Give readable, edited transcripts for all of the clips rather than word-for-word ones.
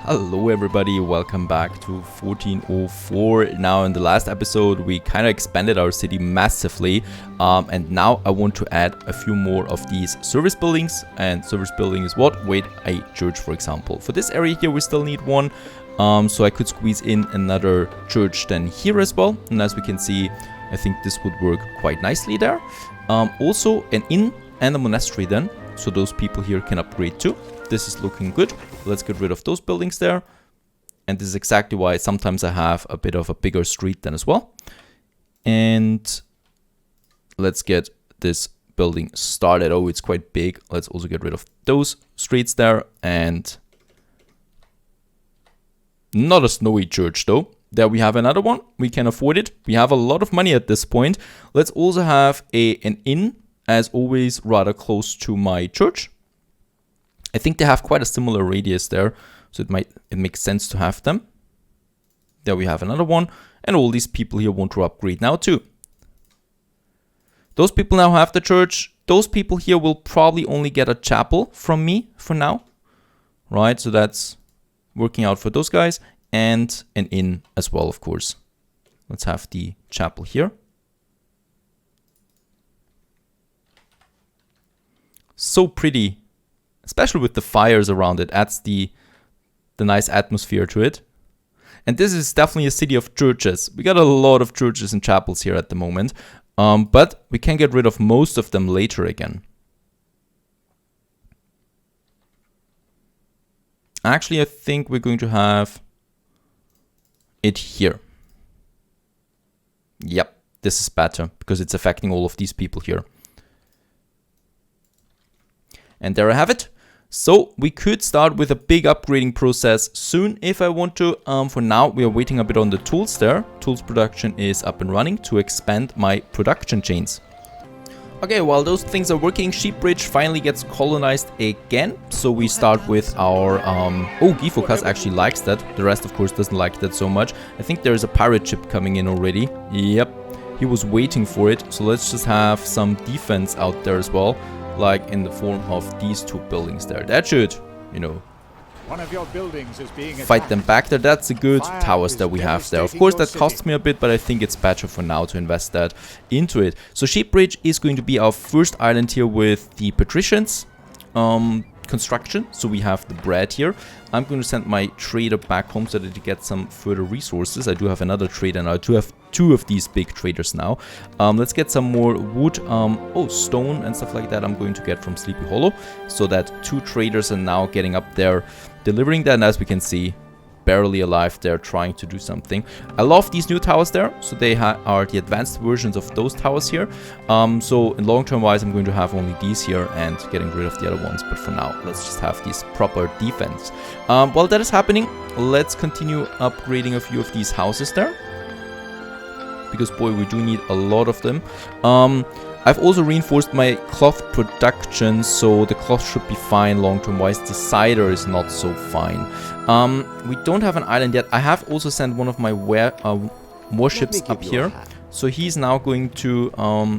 Hello everybody, welcome back to 1404. Now in the last episode we kind of expanded our city massively, and now I want to add a few more of these service buildings. And service building is what? Wait, a church for example. For this area here we still need one, so I could squeeze in another church then here as well. And as we can see, I think this would work quite nicely there. Also an inn and a monastery then, so those people here can upgrade too. This is looking good. Let's get rid of those buildings there. And this is exactly why sometimes I have a bit of a bigger street then as well. And let's get this building started. Oh, it's quite big. Let's also get rid of those streets there. And not a snowy church though. There we have another one. We can afford it. We have a lot of money at this point. Let's also have an inn, as always, rather close to my church. I think they have quite a similar radius there, so it makes sense to have them. There we have another one, and all these people here want to upgrade now too. Those people now have the church. Those people here will probably only get a chapel from me for now, right? So that's working out for those guys, and an inn as well, of course. Let's have the chapel here. So pretty. Especially with the fires around it, adds the nice atmosphere to it. And this is definitely a city of churches. We got a lot of churches and chapels here at the moment. But we can get rid of most of them later again. Actually, I think we're going to have it here. Yep, this is better because it's affecting all of these people here. And there I have it. So we could start with a big upgrading process soon if I want to. For now, we are waiting a bit on the tools there. Tools production is up and running to expand my production chains. Okay, while those things are working, Sheepbridge finally gets colonized again. So we start with our... oh, Gifokas actually likes that. The rest, of course, doesn't like that so much. I think there is a pirate ship coming in already. Yep, he was waiting for it. So let's just have some defense out there as well. Like in the form of these two buildings there. That should, you know, one of your buildings is being fight them back there. That's a good towers that we have there. Of course, that costs me a bit, but I think it's better for now to invest that into it. So Sheepbridge is going to be our first island here with the patricians construction. So we have the bread here. I'm going to send my trader back home so that he gets some further resources. I do have another trader now. I do have two of these big traders now. Let's get some more wood. Oh, stone and stuff like that I'm going to get from Sleepy Hollow. So that two traders are now getting up there, delivering that. And as we can see, barely alive there, trying to do something. I love these new towers there. So they are the advanced versions of those towers here. So in long-term wise, I'm going to have only these here and getting rid of the other ones. But for now, let's just have these proper defense. While that is happening, let's continue upgrading a few of these houses there. Because boy, we do need a lot of them. I've also reinforced my cloth production, so the cloth should be fine long-term wise. The cider is not so fine. We don't have an island yet. I have also sent one of my warships up here. So he's now going to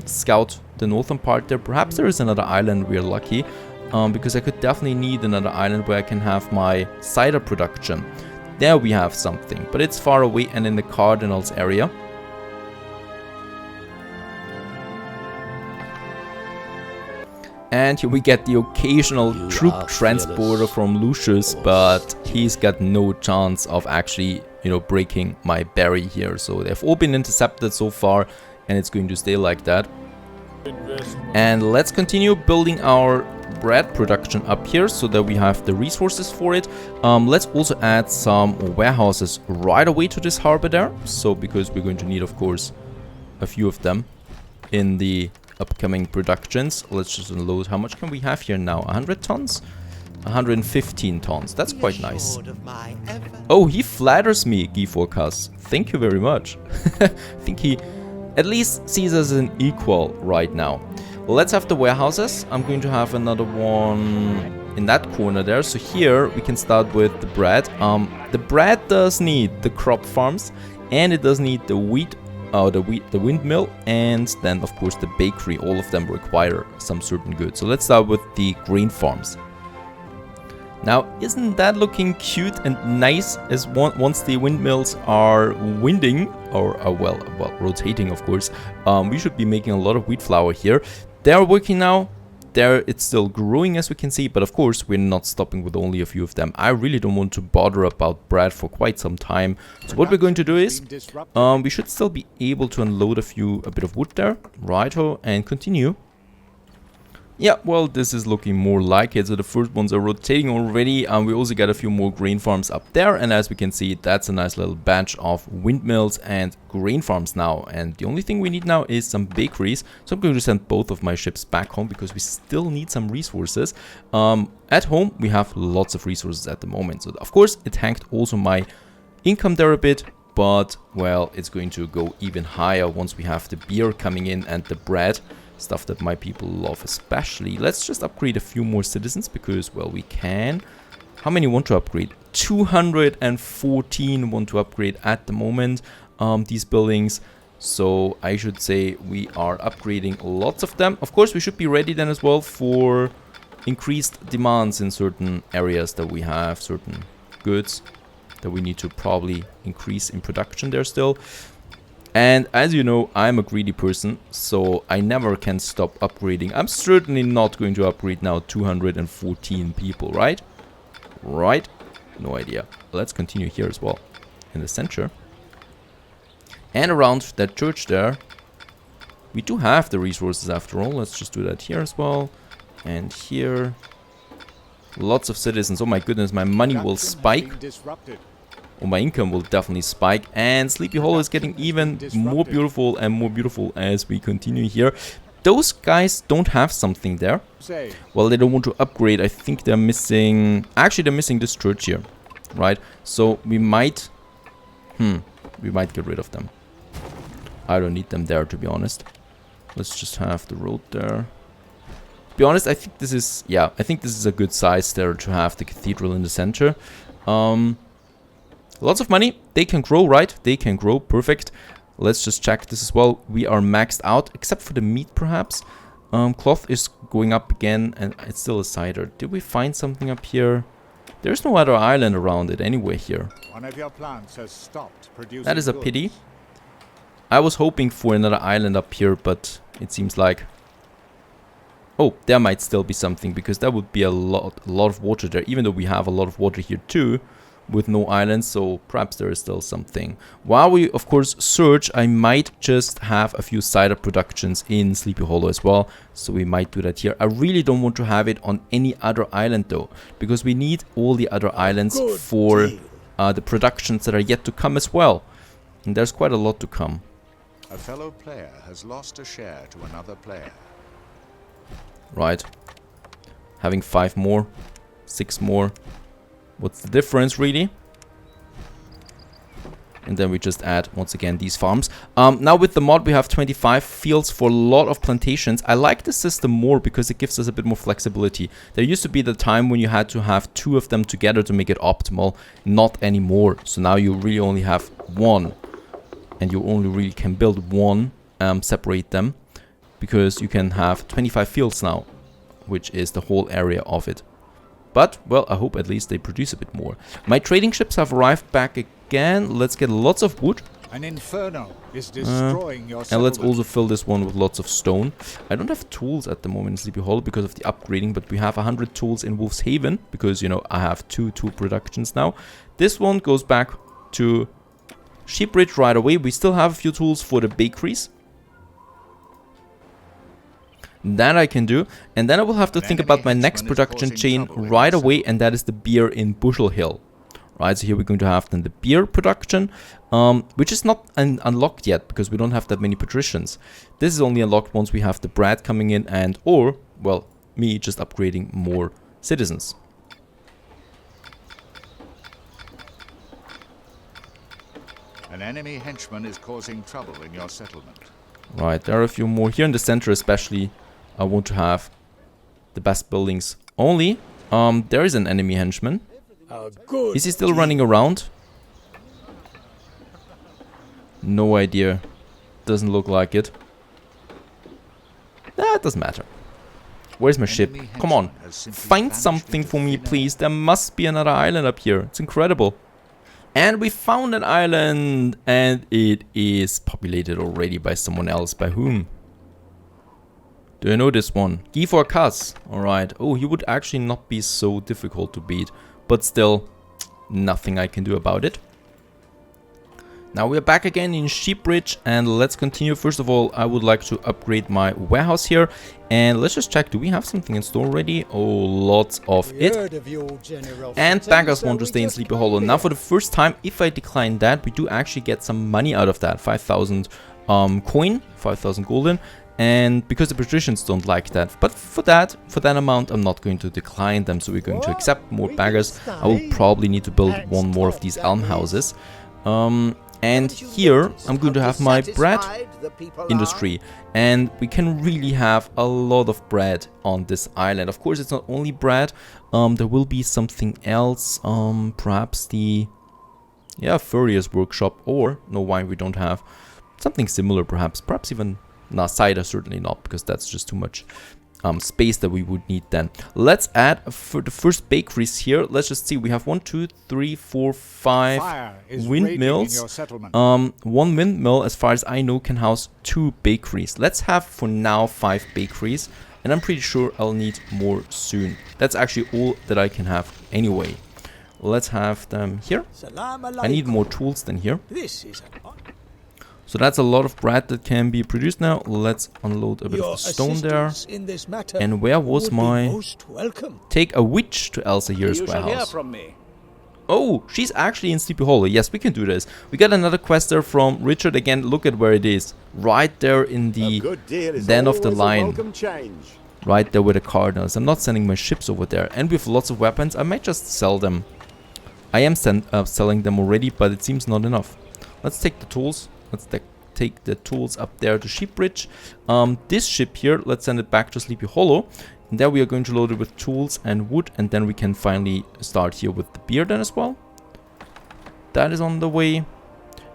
scout the northern part there. Perhaps there is another island, we're lucky. Because I could definitely need another island where I can have my cider production. There we have something, but it's far away and in the Cardinals area. And here we get the occasional troop transporter from Lucius, but he's got no chance of actually, you know, breaking my berry here. So they've all been intercepted so far, and it's going to stay like that. And let's continue building our bread production up here so that we have the resources for it. Let's also add some warehouses right away to this harbor there. So because we're going to need, of course, a few of them in the upcoming productions. Let's just unload. How much can we have here now? 100 tons? 115 tons. That's quite nice. Oh, he flatters me, Gifokas. Thank you very much. I think he at least sees us as an equal right now. Let's have the warehouses. I'm going to have another one in that corner there. So here we can start with the bread. The bread does need the crop farms, and it does need the wheat the windmill, and then of course the bakery. All of them require some certain goods. So let's start with the grain farms. Now, isn't that looking cute and nice as once the windmills are winding, or well, rotating, of course, we should be making a lot of wheat flour here. They're working now. It's still growing, as we can see, but of course we're not stopping with only a few of them. I really don't want to bother about bread for quite some time. So what we're going to do is, we should still be able to unload a bit of wood there, righto, and continue. Yeah, well, this is looking more like it. So the first ones are rotating already. We also got a few more grain farms up there. And as we can see, that's a nice little batch of windmills and grain farms now. And the only thing we need now is some bakeries. So I'm going to send both of my ships back home because we still need some resources. At home, we have lots of resources at the moment. So of course, it tanked also my income there a bit. But, well, it's going to go even higher once we have the beer coming in and the bread. Stuff that my people love especially. Let's just upgrade a few more citizens because, well, we can. How many want to upgrade? 214 want to upgrade at the moment, these buildings. So I should say we are upgrading lots of them. Of course, we should be ready then as well for increased demands in certain areas that we have, certain goods that we need to probably increase in production there still. And as you know, I'm a greedy person, so I never can stop upgrading. I'm certainly not going to upgrade now 214 people, right? Right? No idea. Let's continue here as well, in the center. And around that church there, we do have the resources after all. Let's just do that here as well. And here, lots of citizens. Oh my goodness, my money will spike. Or my income will definitely spike, and Sleepy Hollow is getting even more beautiful and more beautiful as we continue here. Those guys don't have something there. Well, they don't want to upgrade. I think they're missing... Actually, they're missing this church here, right? So we might... we might get rid of them. I don't need them there, to be honest. Let's just have the road there. To be honest, I think this is... Yeah, I think this is a good size there to have the cathedral in the center. Lots of money. They can grow, right? They can grow. Perfect. Let's just check this as well. We are maxed out, except for the meat, perhaps. Cloth is going up again, and it's still a cider. Did we find something up here? There's no other island around it anyway here. One of your plants has stopped producing. That is a pity. I was hoping for another island up here, but it seems like... Oh, there might still be something, because that would be a lot of water there, even though we have a lot of water here too. With no islands, so perhaps there is still something. While we, of course, search, I might just have a few cider productions in Sleepy Hollow as well. So we might do that here. I really don't want to have it on any other island though, because we need all the other islands for the productions that are yet to come as well. And there's quite a lot to come. A fellow player has lost a share to another player. Right. Having 5 more, 6 more. What's the difference, really? And then we just add, once again, these farms. Now with the mod, we have 25 fields for a lot of plantations. I like the system more because it gives us a bit more flexibility. There used to be the time when you had to have 2 of them together to make it optimal. Not anymore. So now you really only have 1. And you only really can build 1, separate them. Because you can have 25 fields now, which is the whole area of it. But, well, I hope at least they produce a bit more. My trading ships have arrived back again. Let's get lots of wood. An inferno is destroying your settlement. And let's also fill this one with lots of stone. I don't have tools at the moment in Sleepy Hollow because of the upgrading, but we have 100 tools in Wolf's Haven because, you know, I have 2 tool productions now. This one goes back to Sheepbridge right away. We still have a few tools for the bakeries. That I can do, and then I will have to think about my next production chain right away, and that is the beer in Bushel Hill. Right, so here we're going to have then the beer production, which is not unlocked yet because we don't have that many patricians. This is only unlocked once we have the bread coming in and, or, well, me just upgrading more citizens. An enemy henchman is causing trouble in your settlement. Right, there are a few more here in the center especially. I want to have the best buildings only. There is an enemy henchman. Is he still running around? No idea. Doesn't look like it. That doesn't matter. Where's my ship? Enemy Come on. henchman has simply Find vanished something into for me, thin air. please. There must be another island up here. It's incredible. And we found an island, and it is populated already by someone else. By whom? Do you know this one? G4 Kass. Alright. Oh, he would actually not be so difficult to beat. But still, nothing I can do about it. Now we're back again in Sheepbridge, and let's continue. First of all, I would like to upgrade my warehouse here. And let's just check, do we have something in store already? Oh, lots of it. And bankers want to stay in Sleepy Hollow. Now for the first time, if I decline that, we do actually get some money out of that. 5,000 coin, 5,000 golden. And because the patricians don't like that. But for that amount, I'm not going to decline them. So we're going to accept more baggers. I will probably need to build one more of these almhouses. And here, I'm going to have my bread industry. And we can really have a lot of bread on this island. Of course, it's not only bread. There will be something else. Perhaps the furrier's workshop. Or, no, wine we don't have. Something similar, perhaps. Perhaps even... No, cider certainly not, because that's just too much space that we would need then. Let's add for the first bakeries here. Let's just see. We have 1, 2, 3, 4, 5 windmills. One windmill, as far as I know, can house 2 bakeries. Let's have for now 5 bakeries, and I'm pretty sure I'll need more soon. That's actually all that I can have anyway. Let's have them here. I need more tools than here. So that's a lot of bread that can be produced now. Let's unload a bit of the stone there. And where was my... Take a witch to Elsahir's warehouse. Oh, she's actually in Sleepy Hollow. Yes, we can do this. We got another quest there from Richard. Again, look at where it is. Right there in the den of the lion. Right there with the cardinals. I'm not sending my ships over there. And with lots of weapons, I might just sell them. I am selling them already, but it seems not enough. Let's take the tools. Let's take the tools up there to Sheepbridge. This ship here, let's send it back to Sleepy Hollow. And there we are going to load it with tools and wood. And then we can finally start here with the beer then as well. That is on the way.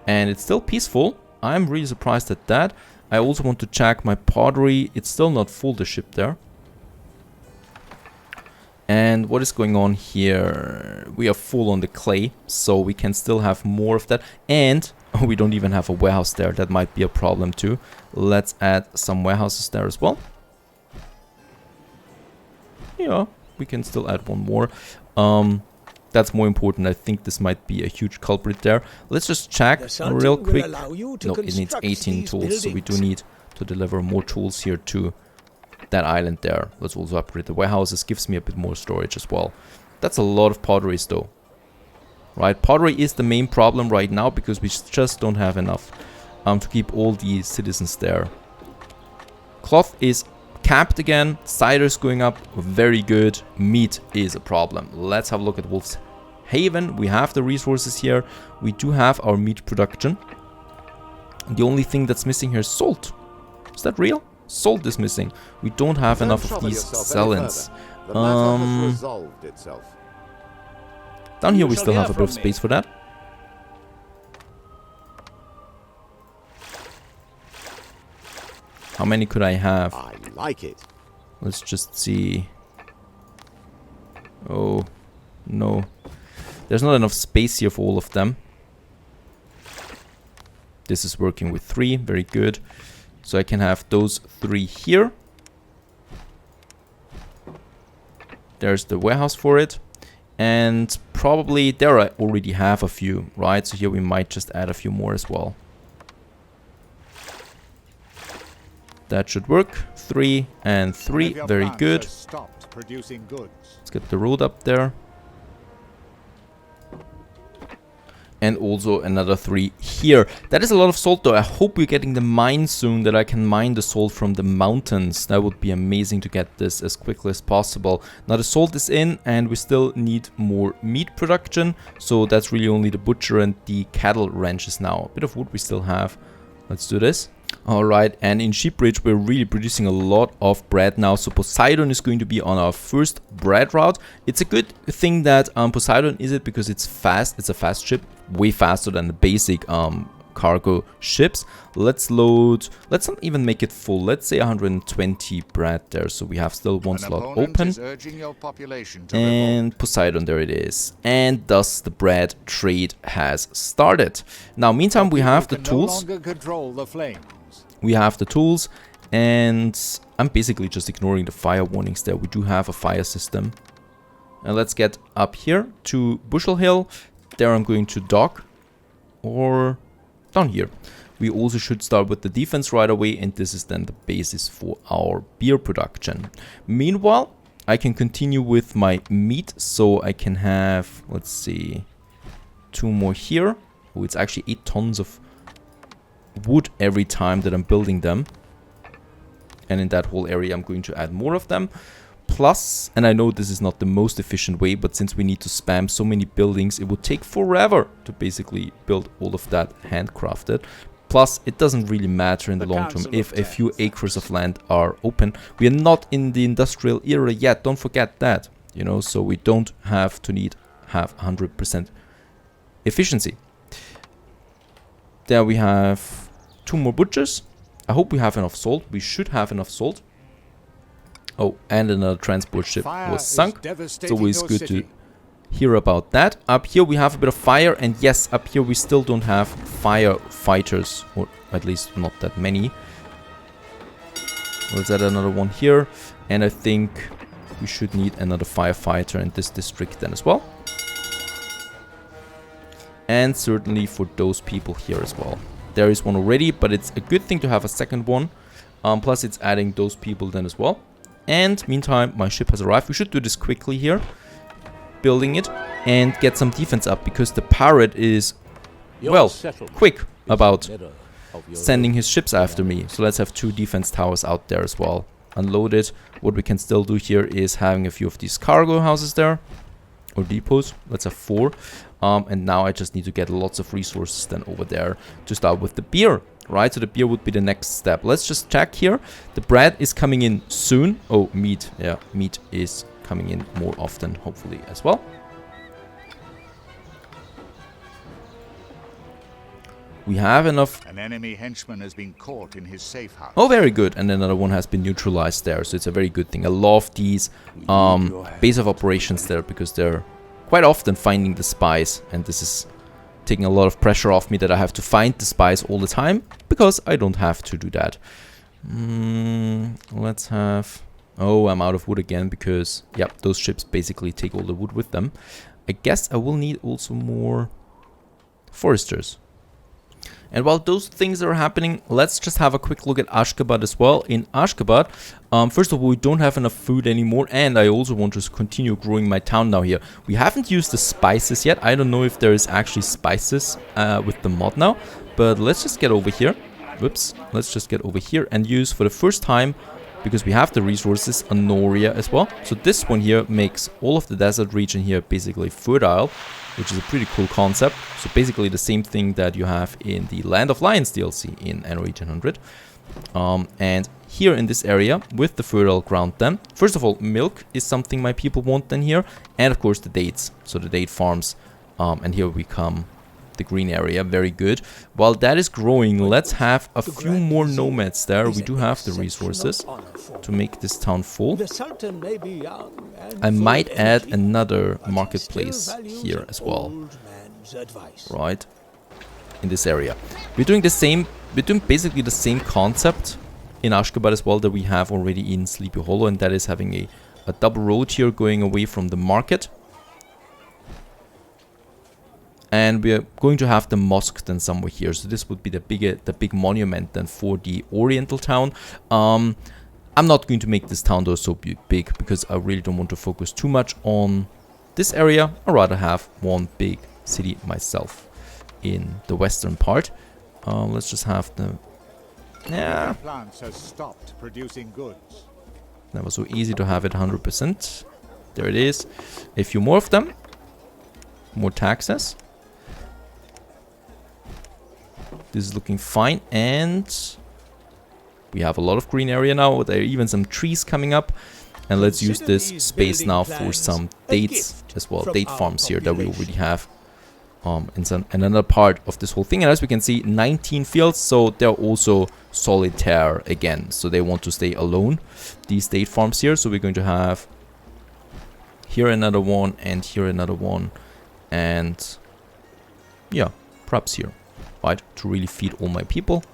And it's still peaceful. I'm really surprised at that. I also want to check my pottery. It's still not full, the ship there. And what is going on here? We are full on the clay, so we can still have more of that. And we don't even have a warehouse there. That might be a problem too. Let's add some warehouses there as well. Yeah, we can still add one more. That's more important. I think this might be a huge culprit there. Let's just check real quick. No, it needs 18 tools, so we do need to deliver more tools here to that island there. Let's also upgrade the warehouses. Gives me a bit more storage as well. That's a lot of potteries though. Right, pottery is the main problem right now because we just don't have enough to keep all the citizens there. Cloth is capped again. Cider is going up. Very good. Meat is a problem. Let's have a look at Wolf's Haven. We have the resources here. We do have our meat production. The only thing that's missing here is salt. Is that real? Salt is missing. We don't have enough of these salins. Down here we still have a bit of space for that. How many could I have? I like it. Let's just see. Oh, no. There's not enough space here for all of them. This is working with 3. Very good. So I can have those 3 here. There's the warehouse for it. And probably there I already have a few, right? So here we might just add a few more as well. That should work. 3 and 3. Very good. Let's get the road up there. And also another 3 here. That is a lot of salt though. I hope we're getting the mine soon, that I can mine the salt from the mountains. That would be amazing to get this as quickly as possible. Now the salt is in and we still need more meat production. So that's really only the butcher and the cattle ranches now. A bit of wood we still have. Let's do this. Alright, and in Sheepbridge we're really producing a lot of bread now. So Poseidon is going to be on our first bread route. It's a good thing that Poseidon is it because it's fast. It's a fast ship, way faster than the basic cargo ships. Let's load, let's not even make it full. Let's say 120 bread there. So we have still one slot open. And Poseidon, there it is. And thus the bread trade has started. Now, meantime, we have the tools. We have the tools. And I'm basically just ignoring the fire warnings there. We do have a fire system. And let's get up here to Bushel Hill. There I'm going to dock. Or down here. We also should start with the defense right away. And this is then the basis for our beer production. Meanwhile, I can continue with my meat. So I can have, let's see, 2 more here. Oh, it's actually 8 tons of wood every time that I'm building them. And in that whole area, I'm going to add more of them. Plus, and I know this is not the most efficient way, but since we need to spam so many buildings, it would take forever to basically build all of that handcrafted. Plus, it doesn't really matter in the long term if a few acres of land are open. We are not in the industrial era yet, don't forget that. You know, so we don't have to have 100% efficiency. There we have 2 more butchers. I hope we have enough salt. We should have enough salt. Oh, and another transport ship was sunk. It's always good to hear about that. Up here we have a bit of fire. And yes, up here we still don't have firefighters. Or at least not that many. Let's add another one here. And I think we should need another firefighter in this district then as well. And certainly for those people here as well. There is one already, but it's a good thing to have a second one. Plus it's adding those people then as well. And meantime, my ship has arrived. We should do this quickly here. Building it and get some defense up. Because the pirate is, well, quick about sending his ships after me. So let's have 2 defense towers out there as well. Unload it. What we can still do here is having a few of these cargo houses there. Or depots. Let's have 4. And now I just need to get lots of resources then over there to start with the beer, right? So the beer would be the next step. Let's just check here. The bread is coming in soon. Oh, meat. Yeah, meat is coming in more often, hopefully, as well. We have enough. An enemy henchman has been caught in his safe house. Oh, very good. And another one has been neutralized there. So it's a very good thing. I love these base of operations there because they're quite often finding the spies, and this is taking a lot of pressure off me that I have to find the spies all the time, because I don't have to do that. Let's have... Oh, I'm out of wood again, because, yeah, those ships basically take all the wood with them. I guess I will need also more foresters. And while those things are happening, let's just have a quick look at Ashgabat as well. In Ashgabat, first of all, we don't have enough food anymore, and I also want to continue growing my town now here. We haven't used the spices yet. I don't know if there is actually spices with the mod now, but let's just get over here. Whoops. Let's just get over here and use for the first time, because we have the resources, Anoria as well. So this one here makes all of the desert region here basically fertile, which is a pretty cool concept. So basically the same thing that you have in the Land of Lions DLC in Anno 1800. And here in this area with the fertile ground then, first of all, milk is something my people want then here. And of course the dates, so the date farms. And here we come, the green area, very good. While that is growing, let's have a few more nomads there. We do have the resources to make this town full. I might add another marketplace here as well, right, in this area. We're doing the same, we're doing basically the same concept in Ashgabat as well that we have already in Sleepy Hollow, and that is having a double road here going away from the market. And we are going to have the mosque then somewhere here. So this would be the big monument then for the Oriental town. I'm not going to make this town though so big, because I really don't want to focus too much on this area. I'd rather have one big city myself in the western part. Let's just have the... Yeah. Plants has stopped producing goods. That was so easy to have it 100%. There it is. A few more of them. More taxes. This is looking fine, and we have a lot of green area now. There are even some trees coming up, and let's use this space now for some dates as well. Date farms here that we already have another part of this whole thing. And as we can see, 19 fields, so they're also solitaire again. So they want to stay alone, these state farms here. So we're going to have here another one, and here another one, and yeah, perhaps here, right, to really feed all my people.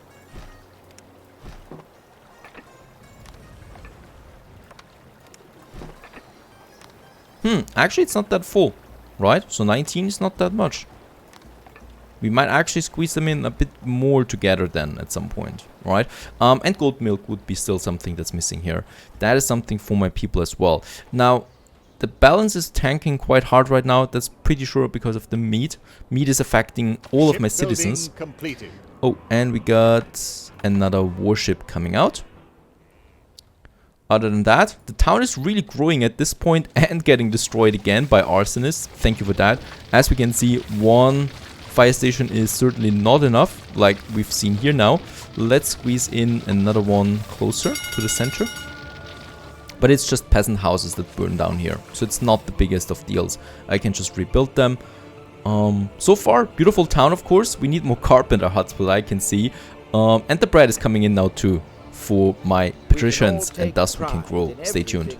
Actually it's not that full, right? So 19 is not that much. We might actually squeeze them in a bit more together then at some point, right? And goat milk would be still something that's missing here. That is something for my people as well. Now, the balance is tanking quite hard right now. That's pretty sure because of the meat. Meat is affecting all of my citizens. Completed. Oh, and we got another warship coming out. Other than that, the town is really growing at this point and getting destroyed again by arsonists. Thank you for that. As we can see, one fire station is certainly not enough, like we've seen here now. Let's squeeze in another one closer to the center. But it's just peasant houses that burn down here, so it's not the biggest of deals. I can just rebuild them. So far, beautiful town, of course. We need more carpenter huts, but I can see. And the bread is coming in now too for my patricians, and thus we can grow. Stay tuned.